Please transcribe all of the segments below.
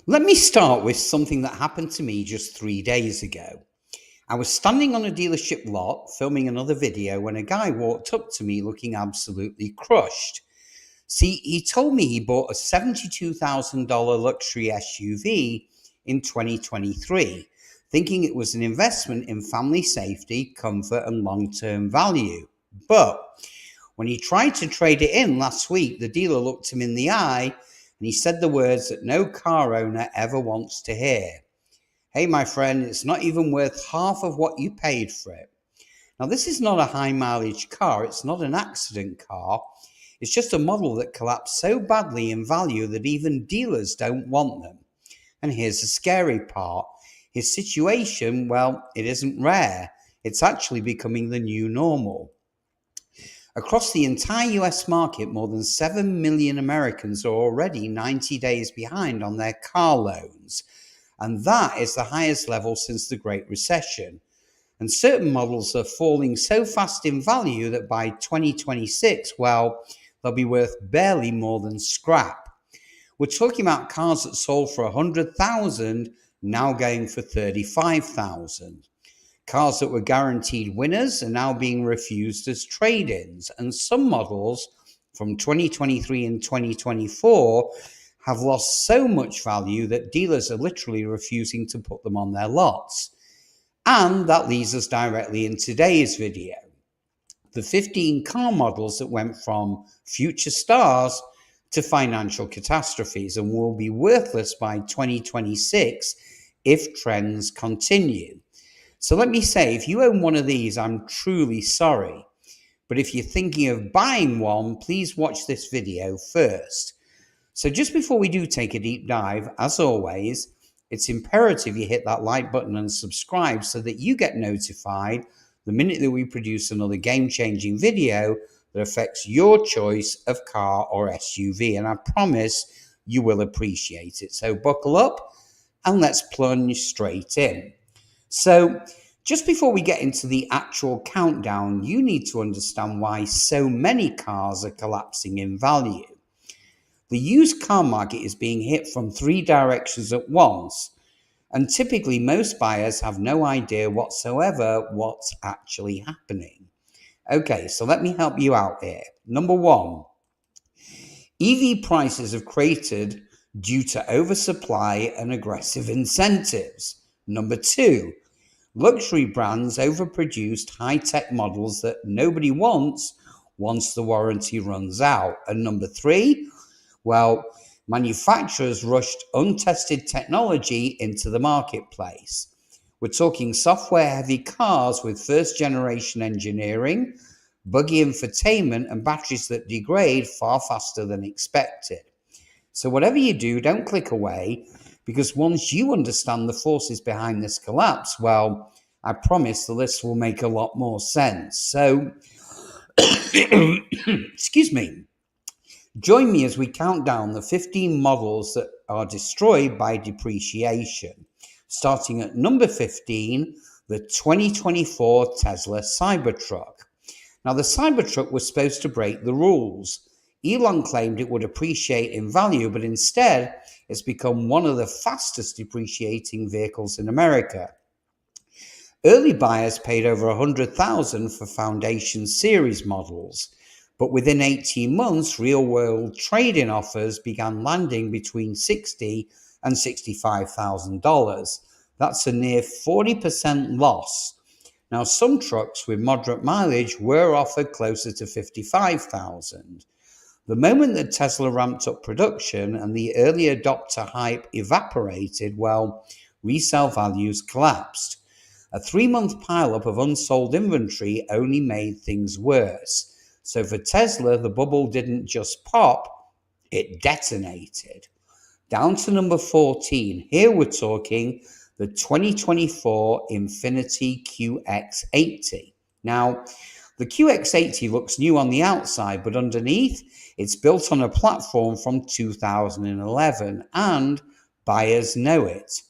Let me start with something that happened to me just 3 days ago. I was standing on a dealership lot filming another video when a guy walked up to me looking absolutely crushed. See, he told me he bought a $72,000 luxury SUV in 2023, thinking it was an investment in family safety, comfort, and long-term value. But when he tried to trade it in last week, the dealer looked him in the eye and he said the words that no car owner ever wants to hear. Hey, my friend, it's not even worth half of what you paid for it. Now, this is not a high mileage car. It's not an accident car. It's just a model that collapsed so badly in value that even dealers don't want them. And here's the scary part. His situation, well, it isn't rare. It's actually becoming the new normal. Across the entire US market, more than 7 million Americans are already 90 days behind on their car loans. And that is the highest level since the Great Recession. And certain models are falling so fast in value that by 2026, well, they'll be worth barely more than scrap. We're talking about cars that sold for $100,000 now going for $35,000. Cars that were guaranteed winners are now being refused as trade-ins, and some models from 2023 and 2024 have lost so much value that dealers are literally refusing to put them on their lots. And that leads us directly in today's video. The 15 car models that went from future stars to financial catastrophes and will be worthless by 2026 if trends continue. So let me say, if you own one of these, I'm truly sorry. But if you're thinking of buying one, please watch this video first. So just before we do take a deep dive, as always, it's imperative you hit that like button and subscribe so that you get notified the minute that we produce another game-changing video that affects your choice of car or SUV. And I promise you will appreciate it. So buckle up and let's plunge straight in. So just before we get into the actual countdown, you need to understand why so many cars are collapsing in value. The used car market is being hit from three directions at once, and typically most buyers have no idea whatsoever what's actually happening. Okay, so let me help you out here. Number one, EV prices have created due to oversupply and aggressive incentives. Number two, luxury brands overproduced high-tech models that nobody wants once the warranty runs out. And number three, well, manufacturers rushed untested technology into the marketplace. We're talking software-heavy cars with first-generation engineering, buggy infotainment, and batteries that degrade far faster than expected. So whatever you do, don't click away, because once you understand the forces behind this collapse, well, I promise the list will make a lot more sense. So, excuse me. Join me as we count down the 15 models that are destroyed by depreciation. Starting at number 15, the 2024 Tesla Cybertruck. Now, the Cybertruck was supposed to break the rules. Elon claimed it would appreciate in value, but instead, it's become one of the fastest depreciating vehicles in America. Early buyers paid over $100,000 for Foundation Series models, but within 18 months, real-world trade-in offers began landing between $60,000 and $65,000. That's a near 40% loss. Now, some trucks with moderate mileage were offered closer to $55,000. The moment that Tesla ramped up production and the early adopter hype evaporated, well, resale values collapsed. A 3-month pileup of unsold inventory only made things worse. So for Tesla, the bubble didn't just pop, it detonated. Down to number 14. Here we're talking the 2024 Infiniti QX80. Now, the QX80 looks new on the outside, but underneath, it's built on a platform from 2011, and buyers know it.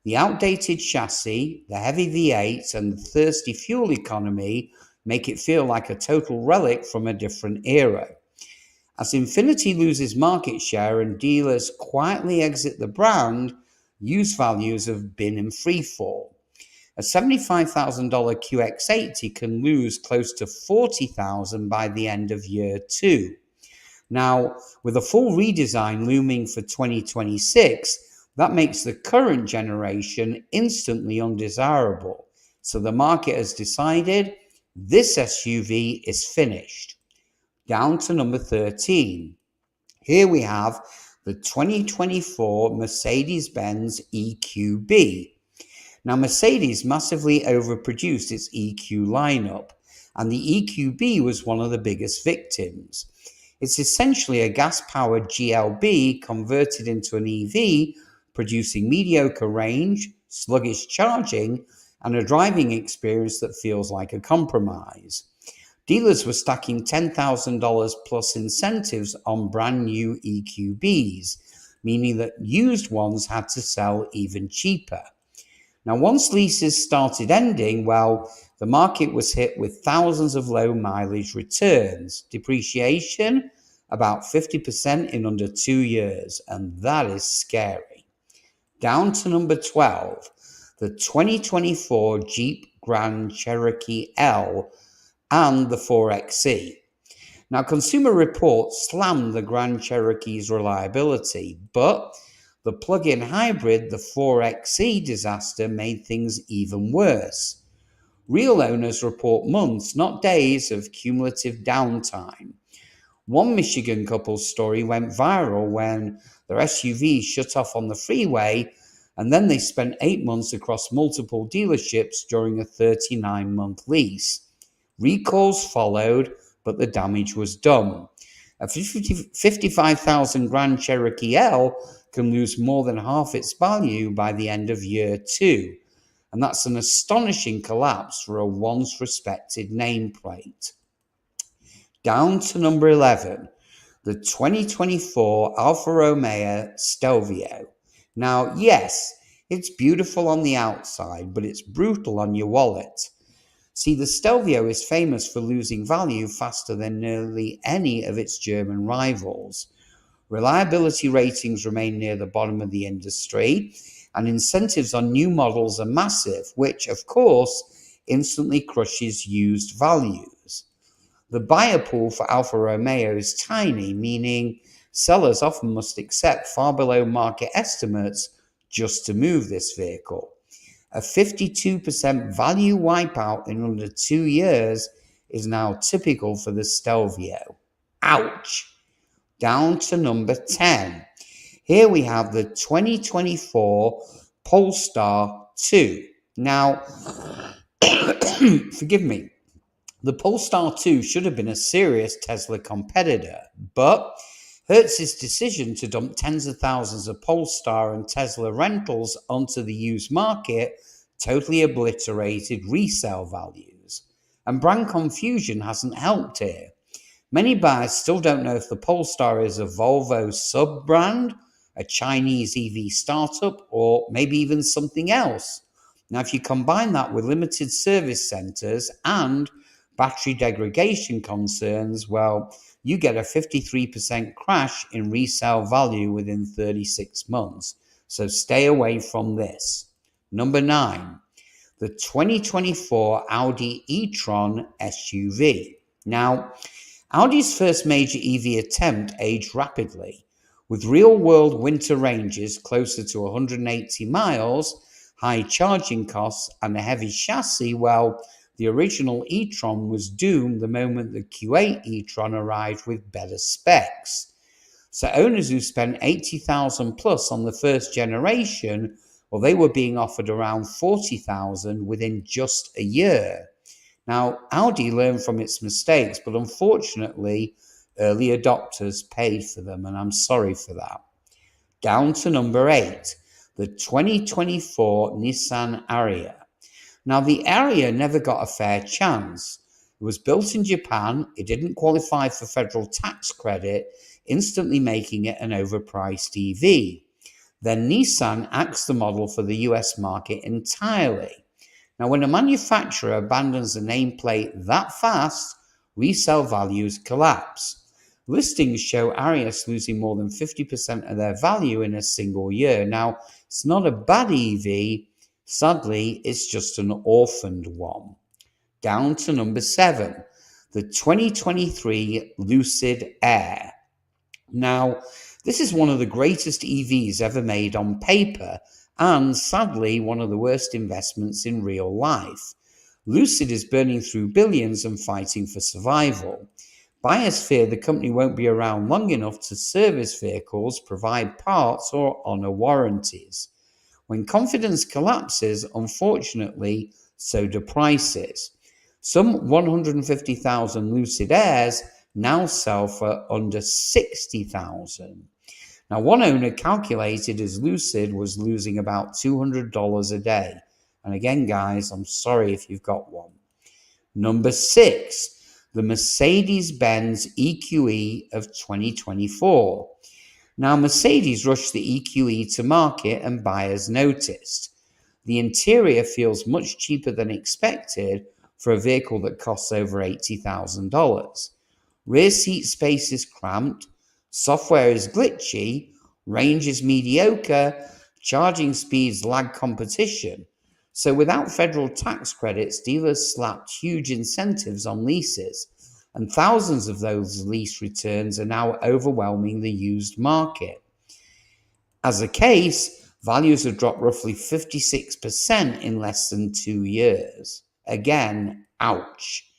The outdated chassis, the heavy V8, and the thirsty fuel economy make it feel like a total relic from a different era. As Infiniti loses market share and dealers quietly exit the brand, used values have been in freefall. A $75,000 QX80 can lose close to $40,000 by the end of year 2. Now, with a full redesign looming for 2026, that makes the current generation instantly undesirable. So the market has decided this SUV is finished. Down to number 13. Here we have the 2024 Mercedes-Benz EQB. Now, Mercedes massively overproduced its EQ lineup, and the EQB was one of the biggest victims. It's essentially a gas-powered GLB converted into an EV, producing mediocre range, sluggish charging, and a driving experience that feels like a compromise. Dealers were stacking $10,000 plus incentives on brand new EQBs, meaning that used ones had to sell even cheaper. Now, once leases started ending, well, the market was hit with thousands of low mileage returns. Depreciation, about 50% in under 2 years, and that is scary. Down to number 12, the 2024 Jeep Grand Cherokee L and the 4xe. Now, Consumer Reports slammed the Grand Cherokee's reliability, but the plug-in hybrid, the 4xe disaster, made things even worse. Real owners report months, not days, of cumulative downtime. One Michigan couple's story went viral when their SUV shut off on the freeway, and then they spent 8 months across multiple dealerships during a 39-month lease. Recalls followed, but the damage was done. A 55,000 Grand Cherokee L can lose more than half its value by the end of year 2, and that's an astonishing collapse for a once respected nameplate. Down to number 11, the 2024 Alfa Romeo Stelvio. Now, yes, it's beautiful on the outside, but it's brutal on your wallet. See, the Stelvio is famous for losing value faster than nearly any of its German rivals. Reliability ratings remain near the bottom of the industry, and incentives on new models are massive, which, of course, instantly crushes used values. The buyer pool for Alfa Romeo is tiny, meaning sellers often must accept far below market estimates just to move this vehicle. A 52% value wipeout in under 2 years is now typical for the Stelvio. Ouch! Down to number 10. Here we have the 2024 Polestar 2. Now, forgive me, the Polestar 2 should have been a serious Tesla competitor, but Hertz's decision to dump tens of thousands of Polestar and Tesla rentals onto the used market totally obliterated resale values. And brand confusion hasn't helped here. Many buyers still don't know if the Polestar is a Volvo sub-brand, a Chinese EV startup, or maybe even something else. Now, if you combine that with limited service centers and battery degradation concerns, well, you get a 53% crash in resale value within 36 months. So stay away from this. Number 9, the 2024 Audi e-tron SUV. Now, Audi's first major EV attempt aged rapidly. With real-world winter ranges closer to 180 miles, high charging costs, and a heavy chassis, well, the original e-tron was doomed the moment the Q8 e-tron arrived with better specs. So owners who spent $80,000 plus on the first generation, well, they were being offered around $40,000 within just a year. Now, Audi learned from its mistakes, but unfortunately, early adopters paid for them, and I'm sorry for that. Down to number 8, the 2024 Nissan Ariya. Now, the Ariya never got a fair chance. It was built in Japan, it didn't qualify for federal tax credit, instantly making it an overpriced EV. Then Nissan axed the model for the US market entirely. Now, when a manufacturer abandons a nameplate that fast, resale values collapse. Listings show Ariya losing more than 50% of their value in a single year. Now, it's not a bad EV. Sadly, it's just an orphaned one. Down to number 7, the 2023 Lucid Air. Now, this is one of the greatest EVs ever made on paper, and sadly, one of the worst investments in real life. Lucid is burning through billions and fighting for survival. Buyers fear the company won't be around long enough to service vehicles, provide parts, or honour warranties. When confidence collapses, unfortunately, so do prices. Some 150,000 Lucid Airs now sell for under 60,000. Now, one owner calculated as Lucid was losing about $200 a day. And again, guys, I'm sorry if you've got one. Number 6, the Mercedes-Benz EQE of 2024. Now, Mercedes rushed the EQE to market and buyers noticed. The interior feels much cheaper than expected for a vehicle that costs over $80,000. Rear seat space is cramped, software is glitchy, range is mediocre, charging speeds lag competition. So without federal tax credits, dealers slapped huge incentives on leases, and thousands of those lease returns are now overwhelming the used market. As a case, values have dropped roughly 56% in less than 2 years. Again, ouch.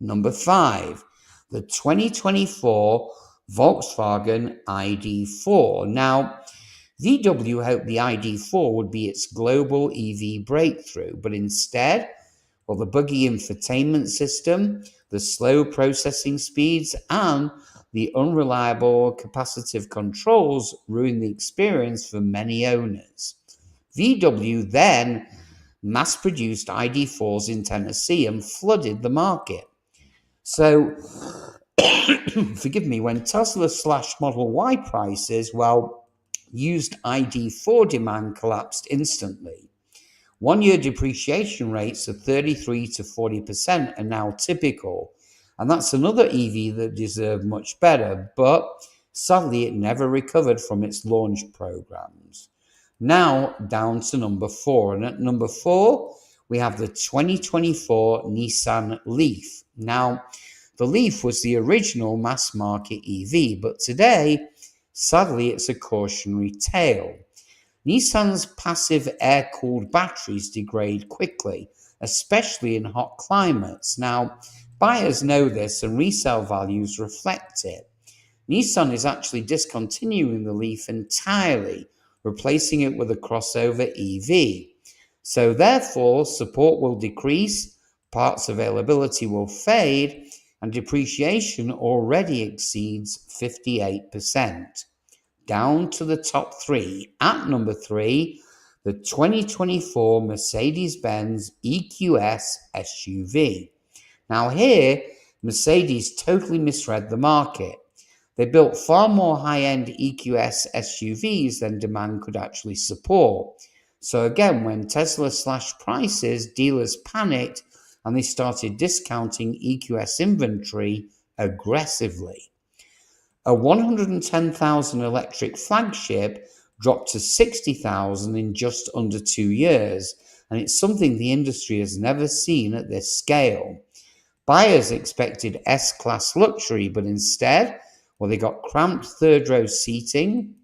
Number 5, the 2024 Volkswagen ID.4. Now, VW hoped the ID.4 would be its global EV breakthrough, but instead, well, the buggy infotainment system, the slow processing speeds, and the unreliable capacitive controls ruined the experience for many owners. VW then mass-produced ID.4s in Tennessee and flooded the market. So, forgive me, when Tesla/Model Y prices, well, used ID.4 demand collapsed instantly. 1-year depreciation rates of 33 to 40% are now typical, and that's another EV that deserved much better, but sadly it never recovered from its launch programs. Now down to number 4, and at number 4 we have the 2024 Nissan Leaf. Now, the Leaf was the original mass market EV, but today, sadly, it's a cautionary tale. Nissan's passive air-cooled batteries degrade quickly, especially in hot climates. Now, buyers know this and resale values reflect it. Nissan is actually discontinuing the Leaf entirely, replacing it with a crossover EV. So therefore, support will decrease, parts availability will fade, and depreciation already exceeds 58%. Down to the top 3. At number 3, the 2024 Mercedes-Benz EQS SUV. Now here, Mercedes totally misread the market. They built far more high-end EQS SUVs than demand could actually support. So again, when Tesla slashed prices, dealers panicked and they started discounting EQS inventory aggressively. A 110,000 electric flagship dropped to 60,000 in just under 2 years, and it's something the industry has never seen at this scale. Buyers expected S-Class luxury, but instead, well, they got cramped third-row seating,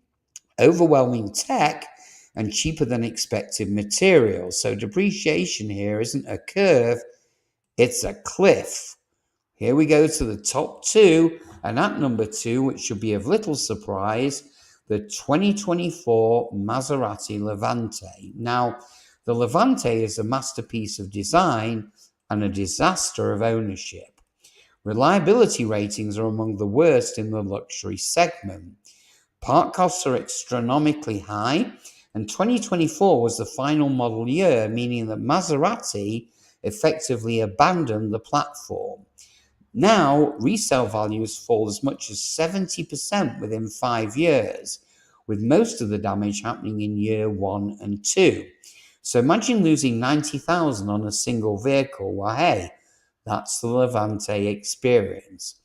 overwhelming tech, and cheaper than expected materials. So depreciation here isn't a curve, it's a cliff. Here we go to the top 2, and at number 2, which should be of little surprise, the 2024 Maserati Levante. Now, the Levante is a masterpiece of design and a disaster of ownership. Reliability ratings are among the worst in the luxury segment. Part costs are astronomically high, and 2024 was the final model year, meaning that Maserati effectively abandoned the platform. Now, resale values fall as much as 70% within 5 years, with most of the damage happening in year 1 and 2. So imagine losing 90,000 on a single vehicle. Well, hey, that's the Levante experience.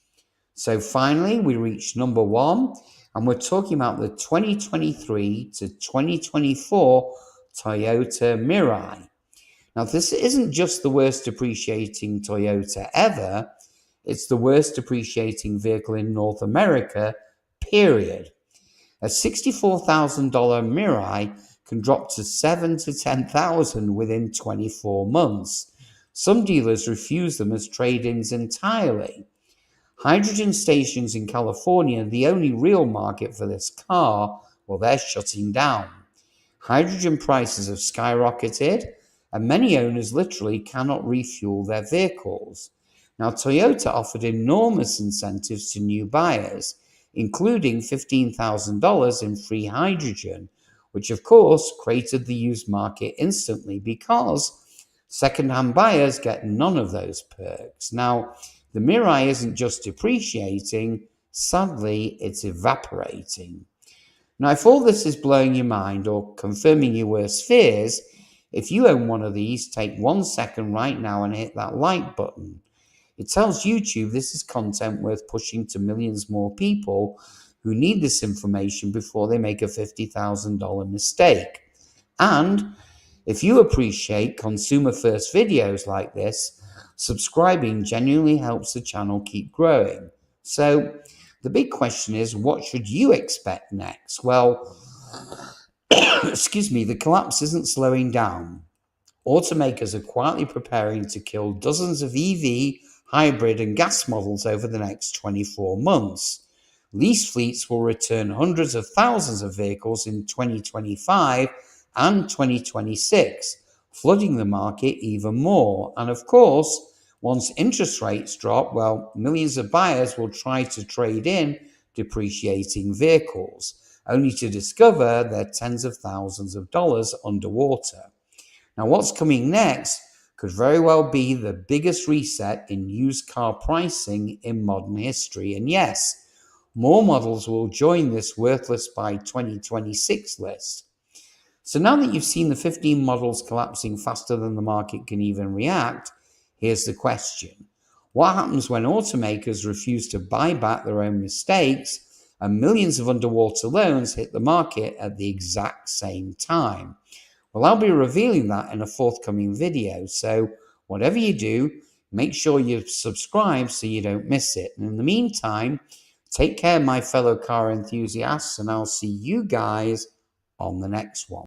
So finally, we reached number 1, and we're talking about the 2023 to 2024 Toyota Mirai. Now, this isn't just the worst depreciating Toyota ever, it's the worst depreciating vehicle in North America, period. A $64,000 Mirai can drop to $7,000 to $10,000 within 24 months. Some dealers refuse them as trade-ins entirely. Hydrogen stations in California, the only real market for this car, well, they're shutting down. Hydrogen prices have skyrocketed, and many owners literally cannot refuel their vehicles. Now, Toyota offered enormous incentives to new buyers, including $15,000 in free hydrogen, which of course created the used market instantly because second-hand buyers get none of those perks. Now, the Mirai isn't just depreciating, sadly, it's evaporating. Now, if all this is blowing your mind or confirming your worst fears, if you own one of these, take 1 second right now and hit that like button. It tells YouTube this is content worth pushing to millions more people who need this information before they make a $50,000 mistake. And if you appreciate consumer-first videos like this, subscribing genuinely helps the channel keep growing. So the big question is, what should you expect next? Well, the collapse isn't slowing down. Automakers are quietly preparing to kill dozens of EV, hybrid, and gas models over the next 24 months. Lease fleets will return hundreds of thousands of vehicles in 2025 and 2026, flooding the market even more. And of course, once interest rates drop, well, millions of buyers will try to trade in depreciating vehicles, only to discover they're tens of thousands of dollars underwater. Now, what's coming next could very well be the biggest reset in used car pricing in modern history. And yes, more models will join this worthless by 2026 list. So now that you've seen the 15 models collapsing faster than the market can even react, here's the question. What happens when automakers refuse to buy back their own mistakes and millions of underwater loans hit the market at the exact same time? Well, I'll be revealing that in a forthcoming video, so whatever you do, make sure you subscribe so you don't miss it. And in the meantime, take care, my fellow car enthusiasts, and I'll see you guys on the next one.